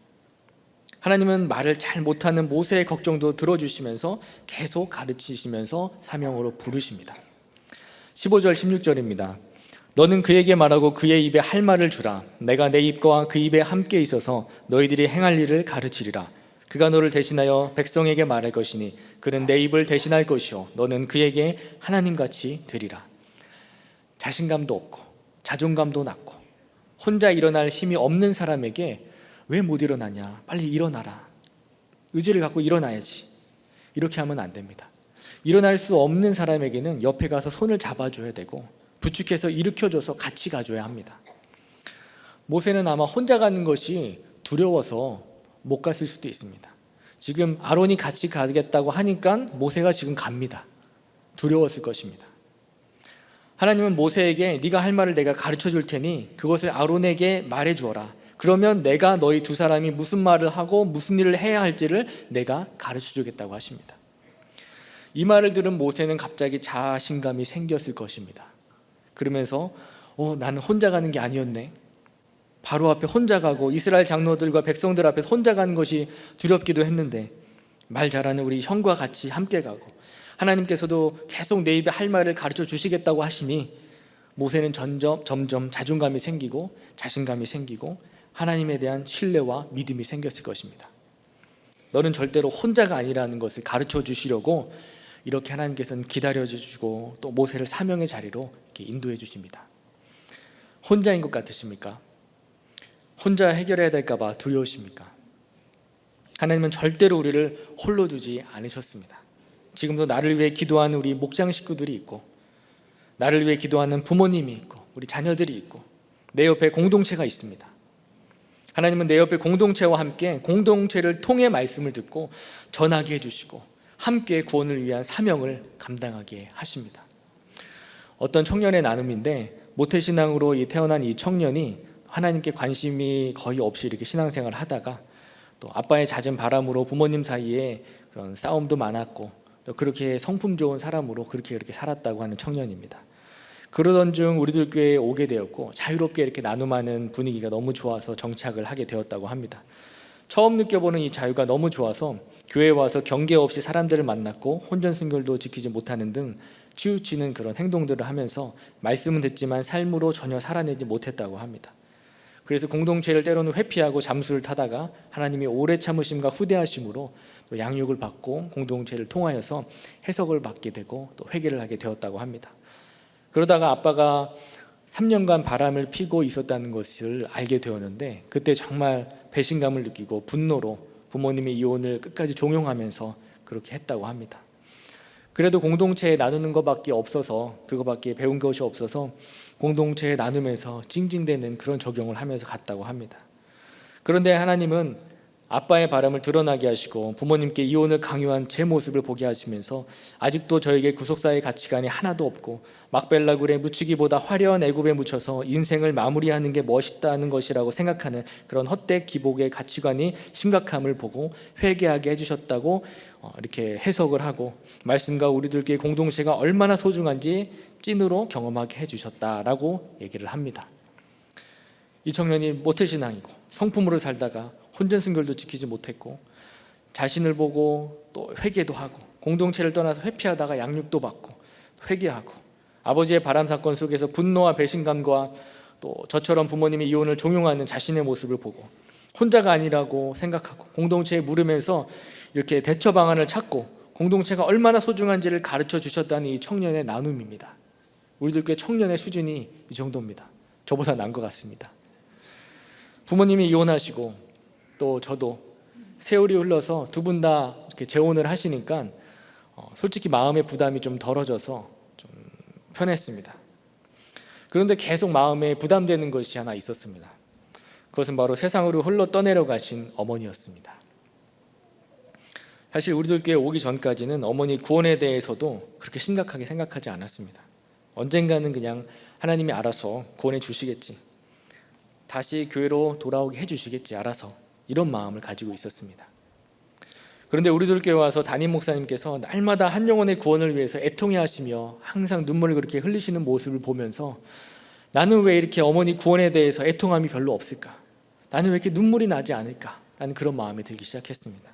하나님은 말을 잘 못하는 모세의 걱정도 들어주시면서 계속 가르치시면서 사명으로 부르십니다. 15절 16절입니다. 너는 그에게 말하고 그의 입에 할 말을 주라. 내가 내 입과 그 입에 함께 있어서 너희들이 행할 일을 가르치리라. 그가 너를 대신하여 백성에게 말할 것이니 그는 내 입을 대신할 것이요 너는 그에게 하나님같이 되리라. 자신감도 없고 자존감도 낮고 혼자 일어날 힘이 없는 사람에게 왜 못 일어나냐? 빨리 일어나라. 의지를 갖고 일어나야지. 이렇게 하면 안 됩니다. 일어날 수 없는 사람에게는 옆에 가서 손을 잡아줘야 되고 부축해서 일으켜줘서 같이 가줘야 합니다. 모세는 아마 혼자 가는 것이 두려워서 못 갔을 수도 있습니다. 지금 아론이 같이 가겠다고 하니까 모세가 지금 갑니다. 두려웠을 것입니다. 하나님은 모세에게 네가 할 말을 내가 가르쳐 줄 테니 그것을 아론에게 말해 주어라. 그러면 내가 너희 두 사람이 무슨 말을 하고 무슨 일을 해야 할지를 내가 가르쳐 주겠다고 하십니다. 이 말을 들은 모세는 갑자기 자신감이 생겼을 것입니다. 그러면서 나는 혼자 가는 게 아니었네. 바로 앞에 혼자 가고 이스라엘 장로들과 백성들 앞에 혼자 가는 것이 두렵기도 했는데 말 잘하는 우리 형과 같이 함께 가고 하나님께서도 계속 내 입에 할 말을 가르쳐 주시겠다고 하시니 모세는 점점 자존감이 생기고 자신감이 생기고 하나님에 대한 신뢰와 믿음이 생겼을 것입니다. 너는 절대로 혼자가 아니라는 것을 가르쳐 주시려고 이렇게 하나님께서는 기다려 주시고 또 모세를 사명의 자리로 이렇게 인도해 주십니다. 혼자인 것 같으십니까? 혼자 해결해야 될까 봐 두려우십니까? 하나님은 절대로 우리를 홀로 두지 않으셨습니다. 지금도 나를 위해 기도하는 우리 목장 식구들이 있고 나를 위해 기도하는 부모님이 있고 우리 자녀들이 있고 내 옆에 공동체가 있습니다. 하나님은 내 옆에 공동체와 함께 공동체를 통해 말씀을 듣고 전하게 해주시고 함께 구원을 위한 사명을 감당하게 하십니다. 어떤 청년의 나눔인데 모태신앙으로 태어난 이 청년이 하나님께 관심이 거의 없이 이렇게 신앙생활을 하다가 또 아빠의 잦은 바람으로 부모님 사이에 그런 싸움도 많았고 또 그렇게 성품 좋은 사람으로 그렇게 살았다고 하는 청년입니다. 그러던 중 우리들 교회에 오게 되었고 자유롭게 이렇게 나눔하는 분위기가 너무 좋아서 정착을 하게 되었다고 합니다. 처음 느껴보는 이 자유가 너무 좋아서 교회에 와서 경계 없이 사람들을 만났고 혼전순결도 지키지 못하는 등 치우치는 그런 행동들을 하면서 말씀은 듣지만 삶으로 전혀 살아내지 못했다고 합니다. 그래서 공동체를 때로는 회피하고 잠수를 타다가 하나님이 오래 참으심과 후대하심으로 또 양육을 받고 공동체를 통하여서 해석을 받게 되고 또 회개를 하게 되었다고 합니다. 그러다가 아빠가 3년간 바람을 피고 있었다는 것을 알게 되었는데 그때 정말 배신감을 느끼고 분노로 부모님의 이혼을 끝까지 종용하면서 그렇게 했다고 합니다. 그래도 공동체에 나누는 것밖에 없어서 그것밖에 배운 것이 없어서 공동체에 나누면서 찡찡대는 그런 적용을 하면서 갔다고 합니다. 그런데 하나님은 아빠의 바람을 드러나게 하시고 부모님께 이혼을 강요한 제 모습을 보게 하시면서 아직도 저에게 구속사의 가치관이 하나도 없고 막벨라굴에 묻히기보다 화려한 애굽에 묻혀서 인생을 마무리하는 게 멋있다는 것이라고 생각하는 그런 헛된 기복의 가치관이 심각함을 보고 회개하게 해주셨다고 이렇게 해석을 하고 말씀과 우리들께 공동체가 얼마나 소중한지 찐으로 경험하게 해주셨다라고 얘기를 합니다. 이 청년이 모태신앙이고 성품으로 살다가 혼전순결도 지키지 못했고 자신을 보고 또 회개도 하고 공동체를 떠나서 회피하다가 양육도 받고 회개하고 아버지의 바람 사건 속에서 분노와 배신감과 또 저처럼 부모님의 이혼을 종용하는 자신의 모습을 보고 혼자가 아니라고 생각하고 공동체에 물으면서 이렇게 대처 방안을 찾고 공동체가 얼마나 소중한지를 가르쳐 주셨다는 이 청년의 나눔입니다. 우리들 꽤 청년의 수준이 이 정도입니다. 저보다 나은 것 같습니다. 부모님이 이혼하시고 또 저도 세월이 흘러서 두 분 다 이렇게 재혼을 하시니까 솔직히 마음의 부담이 좀 덜어져서 좀 편했습니다. 그런데 계속 마음에 부담되는 것이 하나 있었습니다. 그것은 바로 세상으로 흘러 떠내려 가신 어머니였습니다. 사실 우리들 교회 오기 전까지는 어머니 구원에 대해서도 그렇게 심각하게 생각하지 않았습니다. 언젠가는 그냥 하나님이 알아서 구원해 주시겠지, 다시 교회로 돌아오게 해주시겠지, 알아서, 이런 마음을 가지고 있었습니다. 그런데 우리들 교회 와서 담임 목사님께서 날마다 한 영혼의 구원을 위해서 애통해 하시며 항상 눈물을 그렇게 흘리시는 모습을 보면서 나는 왜 이렇게 어머니 구원에 대해서 애통함이 별로 없을까? 나는 왜 이렇게 눈물이 나지 않을까? 라는 그런 마음이 들기 시작했습니다.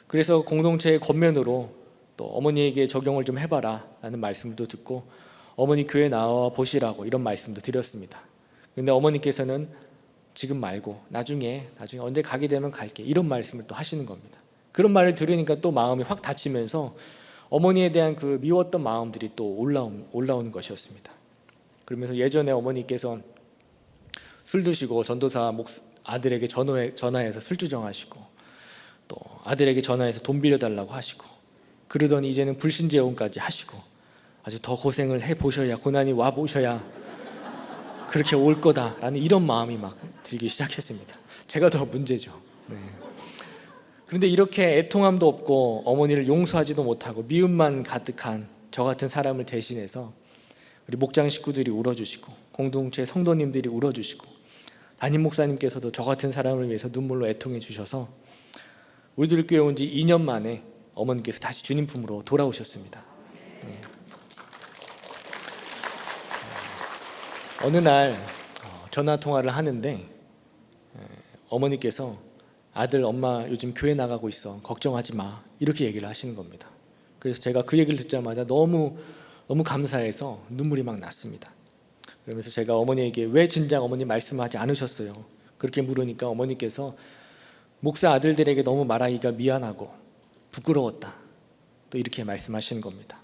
그래서 공동체의 겉면으로 또 어머니에게 적용을 좀 해봐라 라는 말씀도 듣고 어머니 교회 나와 보시라고 이런 말씀도 드렸습니다. 근데 어머니께서는 지금 말고 나중에 언제 가게 되면 갈게, 이런 말씀을 또 하시는 겁니다. 그런 말을 들으니까 또 마음이 확 다치면서 어머니에 대한 그 미웠던 마음들이 또 올라오는 것이었습니다. 그러면서 예전에 어머니께서 술 드시고 전도사 아들에게 전화해서 술 주정하시고 또 아들에게 전화해서 돈 빌려달라고 하시고 그러더니 이제는 불신재혼까지 하시고 아주 더 고생을 해보셔야, 고난이 와보셔야 그렇게 올 거다라는 이런 마음이 막 들기 시작했습니다. 제가 더 문제죠. 네. 그런데 이렇게 애통함도 없고 어머니를 용서하지도 못하고 미움만 가득한 저 같은 사람을 대신해서 우리 목장 식구들이 울어주시고 공동체 성도님들이 울어주시고 담임 목사님께서도 저 같은 사람을 위해서 눈물로 애통해 주셔서 우리들 교회 온 지 2년 만에 어머니께서 다시 주님 품으로 돌아오셨습니다. 네. 어느 날 전화 통화를 하는데 어머니께서 아들, 엄마 요즘 교회 나가고 있어, 걱정하지 마, 이렇게 얘기를 하시는 겁니다. 그래서 제가 그 얘기를 듣자마자 너무 감사해서 눈물이 막 났습니다. 그러면서 제가 어머니에게 왜 진작 어머니 말씀하지 않으셨어요? 그렇게 물으니까 어머니께서 목사 아들들에게 너무 말하기가 미안하고 부끄러웠다, 또 이렇게 말씀하시는 겁니다.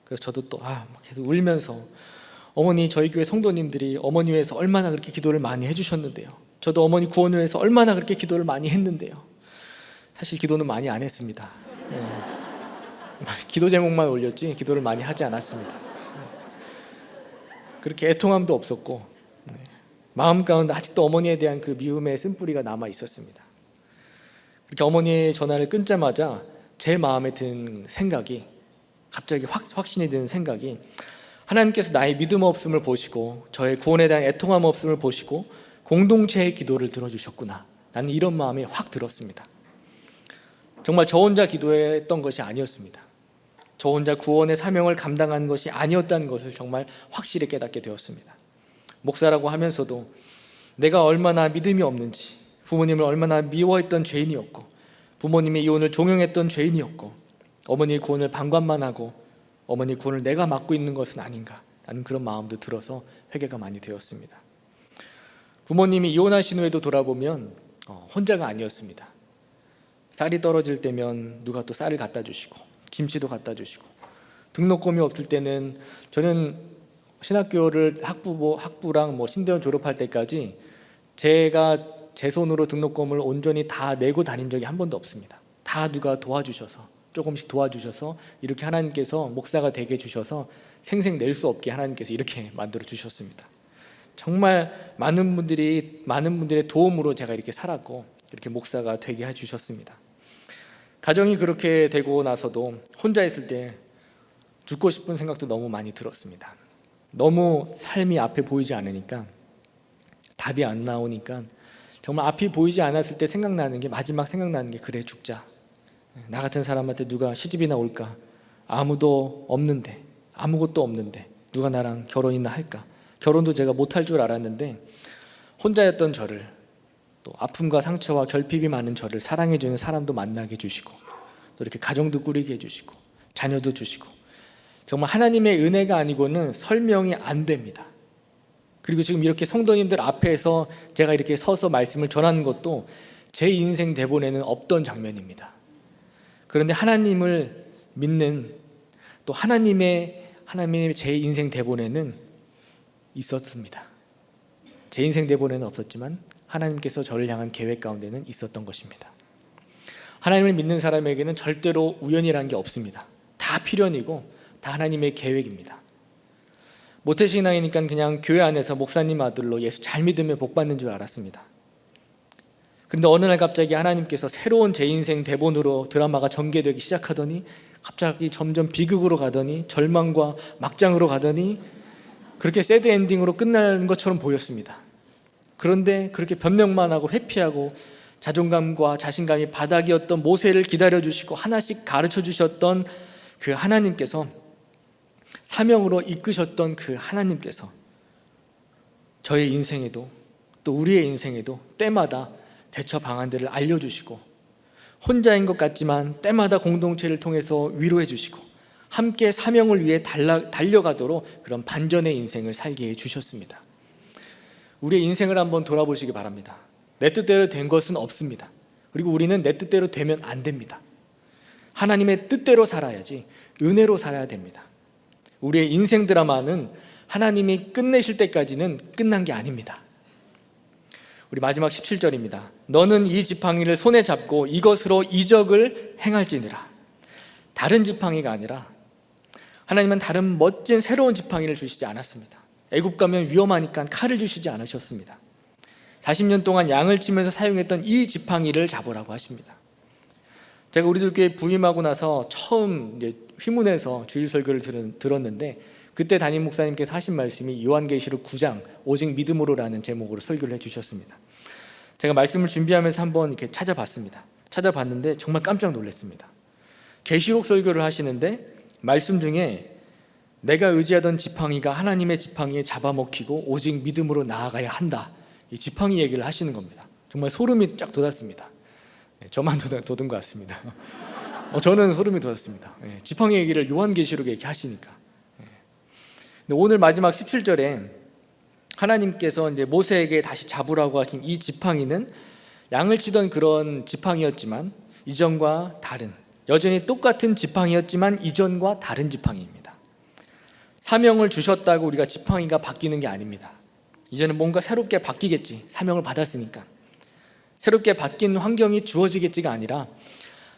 그래서 저도 또 막 계속 울면서 어머니, 저희 교회 성도님들이 어머니 위해서 얼마나 그렇게 기도를 많이 해주셨는데요, 저도 어머니 구원을 위해서 얼마나 그렇게 기도를 많이 했는데요. 사실 기도는 많이 안 했습니다. 네. 기도 제목만 올렸지 기도를 많이 하지 않았습니다. 그렇게 애통함도 없었고 마음 가운데 아직도 어머니에 대한 그 미움의 쓴뿌리가 남아 있었습니다. 그렇게 어머니의 전화를 끊자마자 제 마음에 든 생각이, 갑자기 확신이 든 생각이, 하나님께서 나의 믿음 없음을 보시고 저의 구원에 대한 애통함 없음을 보시고 공동체의 기도를 들어주셨구나, 나는 이런 마음이 확 들었습니다. 정말 저 혼자 기도했던 것이 아니었습니다. 저 혼자 구원의 사명을 감당한 것이 아니었다는 것을 정말 확실히 깨닫게 되었습니다. 목사라고 하면서도 내가 얼마나 믿음이 없는지, 부모님을 얼마나 미워했던 죄인이었고, 부모님의 이혼을 종용했던 죄인이었고, 어머니의 구원을 방관만 하고 어머니의 구원을 내가 맡고 있는 것은 아닌가 라는 그런 마음도 들어서 회개가 많이 되었습니다. 부모님이 이혼하신 후에도 돌아보면 혼자가 아니었습니다. 쌀이 떨어질 때면 누가 또 쌀을 갖다 주시고, 김치도 갖다 주시고, 등록금이 없을 때는, 저는 신학교를 학부랑 신대원 졸업할 때까지 제가 제 손으로 등록금을 온전히 다 내고 다닌 적이 한 번도 없습니다. 다 누가 도와주셔서, 조금씩 도와주셔서, 이렇게 하나님께서 목사가 되게 해주셔서 생생 낼 수 없게 하나님께서 이렇게 만들어 주셨습니다. 정말 많은 분들의 도움으로 제가 이렇게 살았고, 이렇게 목사가 되게 해주셨습니다. 가정이 그렇게 되고 나서도 혼자 있을 때 죽고 싶은 생각도 너무 많이 들었습니다. 너무 삶이 앞에 보이지 않으니까, 답이 안 나오니까, 정말 앞이 보이지 않았을 때 마지막 생각나는 게, 그래 죽자. 나 같은 사람한테 누가 시집이나 올까? 아무것도 없는데 누가 나랑 결혼이나 할까? 결혼도 제가 못할 줄 알았는데, 혼자였던 저를, 또 아픔과 상처와 결핍이 많은 저를 사랑해주는 사람도 만나게 해주시고, 또 이렇게 가정도 꾸리게 해주시고, 자녀도 주시고, 정말 하나님의 은혜가 아니고는 설명이 안 됩니다. 그리고 지금 이렇게 성도님들 앞에서 제가 이렇게 서서 말씀을 전하는 것도 제 인생 대본에는 없던 장면입니다. 그런데 하나님을 믿는, 또 하나님의 제 인생 대본에는 있었습니다. 제 인생 대본에는 없었지만 하나님께서 저를 향한 계획 가운데는 있었던 것입니다. 하나님을 믿는 사람에게는 절대로 우연이라는 게 없습니다. 다 필연이고 다 하나님의 계획입니다. 모태신앙이니까 그냥 교회 안에서 목사님 아들로 예수 잘 믿으면 복 받는 줄 알았습니다. 그런데 어느 날 갑자기 하나님께서 새로운 제 인생 대본으로 드라마가 전개되기 시작하더니, 갑자기 점점 비극으로 가더니, 절망과 막장으로 가더니, 그렇게 새드 엔딩으로 끝나는 것처럼 보였습니다. 그런데 그렇게 변명만 하고 회피하고 자존감과 자신감이 바닥이었던 모세를 기다려주시고 하나씩 가르쳐주셨던 그 하나님께서, 사명으로 이끄셨던 그 하나님께서 저의 인생에도, 또 우리의 인생에도 때마다 대처 방안들을 알려주시고, 혼자인 것 같지만 때마다 공동체를 통해서 위로해 주시고, 함께 사명을 위해 달려가도록 그런 반전의 인생을 살게 해주셨습니다. 우리의 인생을 한번 돌아보시기 바랍니다. 내 뜻대로 된 것은 없습니다. 그리고 우리는 내 뜻대로 되면 안 됩니다. 하나님의 뜻대로 살아야지, 은혜로 살아야 됩니다. 우리의 인생 드라마는 하나님이 끝내실 때까지는 끝난 게 아닙니다. 우리 마지막 17절입니다. 너는 이 지팡이를 손에 잡고 이것으로 이적을 행할지니라. 다른 지팡이가 아니라, 하나님은 다른 멋진 새로운 지팡이를 주시지 않았습니다. 애굽 가면 위험하니까 칼을 주시지 않으셨습니다. 40년 동안 양을 치면서 사용했던 이 지팡이를 잡으라고 하십니다. 제가 우리들 교회 부임하고 나서 처음 휘문에서 주일 설교를 들었는데, 그때 담임 목사님께서 하신 말씀이 요한계시록 9장 오직 믿음으로라는 제목으로 설교를 해주셨습니다. 제가 말씀을 준비하면서 한번 이렇게 찾아봤는데 정말 깜짝 놀랐습니다. 계시록 설교를 하시는데 말씀 중에 내가 의지하던 지팡이가 하나님의 지팡이에 잡아먹히고 오직 믿음으로 나아가야 한다, 이 지팡이 얘기를 하시는 겁니다. 정말 소름이 쫙 돋았습니다. 저만 돋은 것 같습니다. 저는 소름이 돋았습니다. 지팡이 얘기를 요한계시록에 이렇게 하시니까. 오늘 마지막 17절에 하나님께서 이제 모세에게 다시 잡으라고 하신 이 지팡이는 양을 치던 그런 지팡이였지만 이전과 다른, 여전히 똑같은 지팡이였지만 이전과 다른 지팡이입니다. 사명을 주셨다고 우리가 지팡이가 바뀌는 게 아닙니다. 이제는 뭔가 새롭게 바뀌겠지, 사명을 받았으니까. 새롭게 바뀐 환경이 주어지겠지가 아니라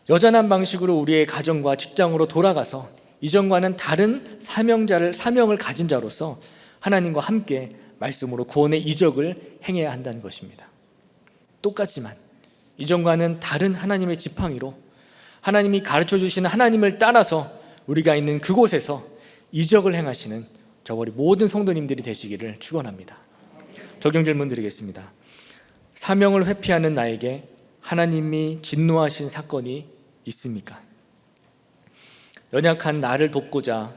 여전한 방식으로 우리의 가정과 직장으로 돌아가서 이전과는 다른 사명을 가진 자로서 하나님과 함께 말씀으로 구원의 이적을 행해야 한다는 것입니다. 똑같지만 이전과는 다른 하나님의 지팡이로 하나님이 가르쳐 주시는 하나님을 따라서 우리가 있는 그곳에서 이적을 행하시는 저버리 모든 성도님들이 되시기를 축원합니다. 적용 질문 드리겠습니다. 사명을 회피하는 나에게 하나님이 진노하신 사건이 있습니까? 연약한 나를 돕고자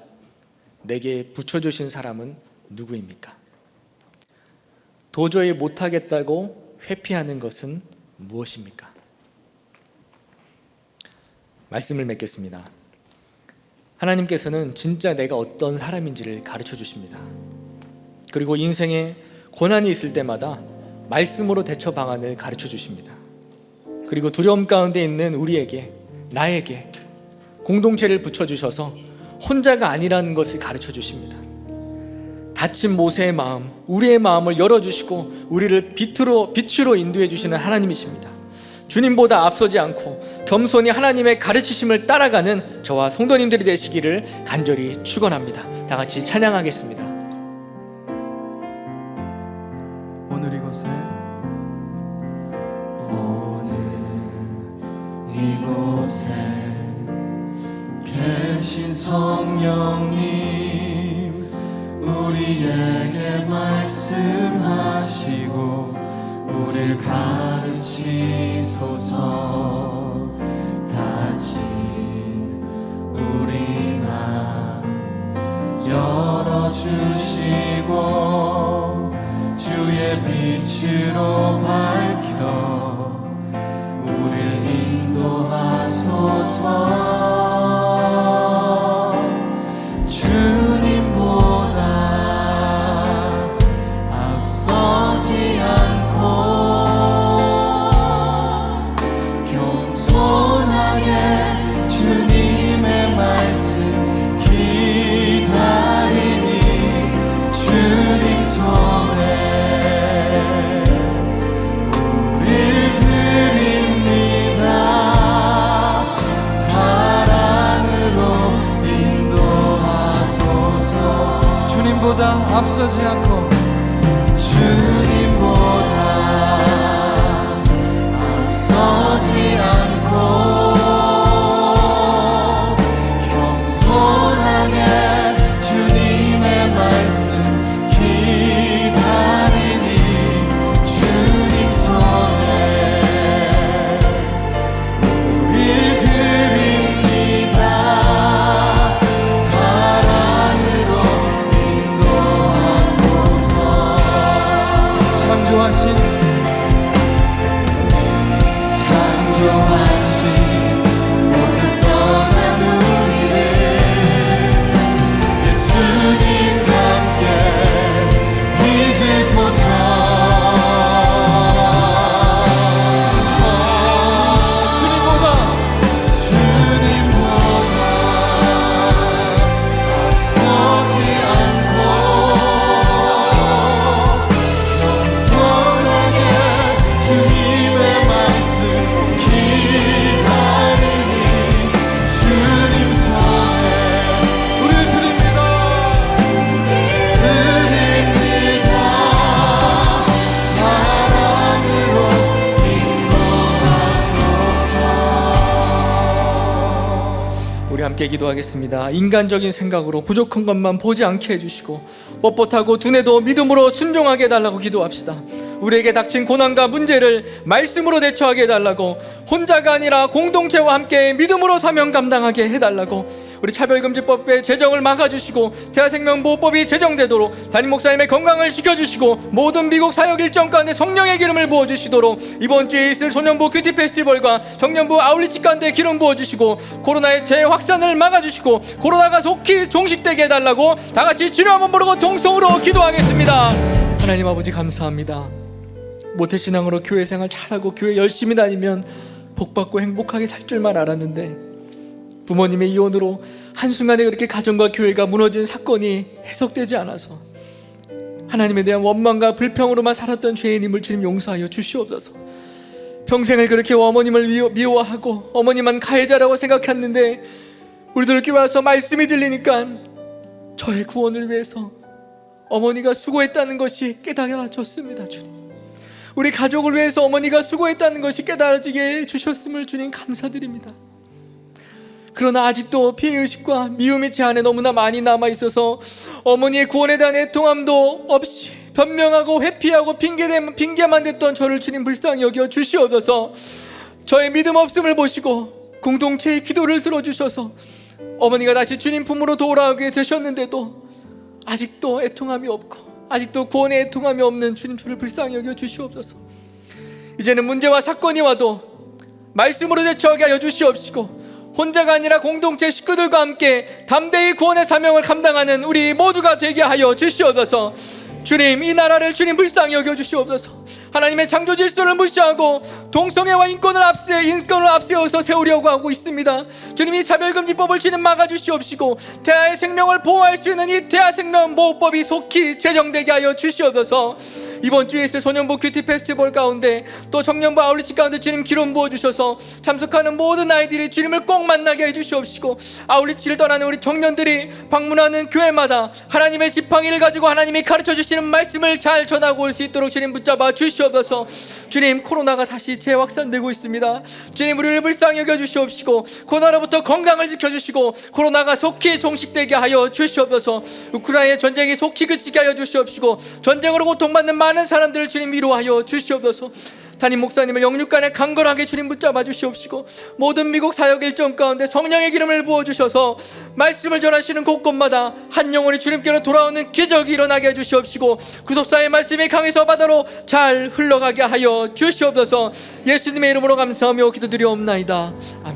내게 붙여주신 사람은 누구입니까? 도저히 못하겠다고 회피하는 것은 무엇입니까? 말씀을 맺겠습니다. 하나님께서는 진짜 내가 어떤 사람인지를 가르쳐 주십니다. 그리고 인생에 고난이 있을 때마다 말씀으로 대처 방안을 가르쳐 주십니다. 그리고 두려움 가운데 있는 우리에게, 나에게 공동체를 붙여주셔서 혼자가 아니라는 것을 가르쳐 주십니다. 다친 모세의 마음, 우리의 마음을 열어주시고 우리를 빛으로 인도해 주시는 하나님이십니다. 주님보다 앞서지 않고 겸손히 하나님의 가르치심을 따라가는 저와 성도님들이 되시기를 간절히 축원합니다. 다 같이 찬양하겠습니다. 오늘 이곳에 계신 성령님, 우리에게 말씀하시고 우리를 가르치소서. 다친 우리 마음 열어주시고 주의 빛으로 밝혀 우리를 인도하소서. 주님보다 앞서지 않고 겸손하게 주님의 말씀 기다리니 주님 손에 우릴 드립니다. 사랑으로 인도하소서. 주님보다 앞서지 않고 주님보다 앞서지 않고 겸손하게 주님의 말씀 기다리니 주님 손에 우릴 드립니다. 사랑으로 인도하소서. 창조하신 모습 떠난 우리를 예수님과 함께 빚으소서. 주님보다 앞서지 않고 겸손하게 주님의 말씀 기다리니 주님 손에 우리를 드립니다. 사랑으로 인도하소서. 우리 함께 기도하겠습니다. 인간적인 생각으로 부족한 것만 보지 않게 해주시고 뻣뻣하고 둔해도 믿음으로 순종하게 해달라고 기도합시다. 우리에게 닥친 고난과 문제를 말씀으로 대처하게 해달라고, 혼자가 아니라 공동체와 함께 믿음으로 사명 감당하게 해달라고, 우리 차별금지법의 제정을 막아주시고 대하생명보호법이 제정되도록 담임 목사님의 건강을 지켜주시고 모든 미국 사역 일정 가운데 성령의 기름을 부어주시도록, 이번 주에 있을 소년부 큐티 페스티벌과 청년부 아울리치 가운데 기름 부어주시고 코로나의 재확산을 막아주시고 코로나가 속히 종식되게 해달라고 다 같이 주님 한번 부르고 동성으로 기도하겠습니다. 하나님 아버지 감사합니다. 모태신앙으로 교회 생활 잘하고 교회 열심히 다니면 복받고 행복하게 살 줄만 알았는데 부모님의 이혼으로 한순간에 그렇게 가정과 교회가 무너진 사건이 해석되지 않아서 하나님에 대한 원망과 불평으로만 살았던 죄인임을 주님 용서하여 주시옵소서. 평생을 그렇게 어머님을 미워하고 어머니만 가해자라고 생각했는데 우리들 교회 와서 말씀이 들리니까 저의 구원을 위해서 어머니가 수고했다는 것이 깨달아졌습니다. 주님, 우리 가족을 위해서 어머니가 수고했다는 것이 깨달아지게 해주셨음을 주님 감사드립니다. 그러나 아직도 피해의식과 미움이 제 안에 너무나 많이 남아있어서 어머니의 구원에 대한 애통함도 없이 변명하고 회피하고 핑계만 댔던 저를 주님 불쌍히 여겨 주시옵소서. 저의 믿음 없음을 보시고 공동체의 기도를 들어주셔서 어머니가 다시 주님 품으로 돌아오게 되셨는데도 아직도 애통함이 없고 아직도 구원의 애통함이 없는 주님, 저를 불쌍히 여겨 주시옵소서. 이제는 문제와 사건이 와도 말씀으로 대처하게 하여 주시옵시고 혼자가 아니라 공동체 식구들과 함께 담대히 구원의 사명을 감당하는 우리 모두가 되게 하여 주시옵소서. 주님, 이 나라를 주님 불쌍히 여겨 주시옵소서. 하나님의 창조 질서를 무시하고 동성애와 인권을 앞세워서 세우려고 하고 있습니다. 주님, 이 차별금지법을 주님 막아주시옵시고 대하의 생명을 보호할 수 있는 이 대하생명보호법이 속히 제정되게 하여 주시옵소서. 이번 주에 있을 소년부 큐티 페스티벌 가운데 또 청년부 아울리치 가운데 주님 기름 부어주셔서 참석하는 모든 아이들이 주님을 꼭 만나게 해주시옵시고 아울리치를 떠나는 우리 청년들이 방문하는 교회마다 하나님의 지팡이를 가지고 하나님이 가르쳐주시는 말씀을 잘 전하고 올 수 있도록 주님 붙잡아 주시옵소서. 주님, 코로나가 다시 재확산되고 있습니다. 주님, 우리를 불쌍히 여겨주시옵시고 코로나로부터 건강을 지켜주시고 코로나가 속히 종식되게 하여 주시옵소서. 우크라이나 전쟁이 속히 그치게 하여 주시옵시고 전쟁으로 고통받는 많은 사람들을 주님 위로하여 주시옵소서. 담임 목사님을 영육간에 강건하게 주님 붙잡아 주시옵시고 모든 미국 사역 일정 가운데 성령의 기름을 부어주셔서 말씀을 전하시는 곳곳마다 한 영혼이 주님께로 돌아오는 기적이 일어나게 해주시옵시고 구속사의 말씀이 강에서 바다로 잘 흘러가게 하여 주시옵소서. 예수님의 이름으로 감사하며 기도드리옵나이다. 아멘.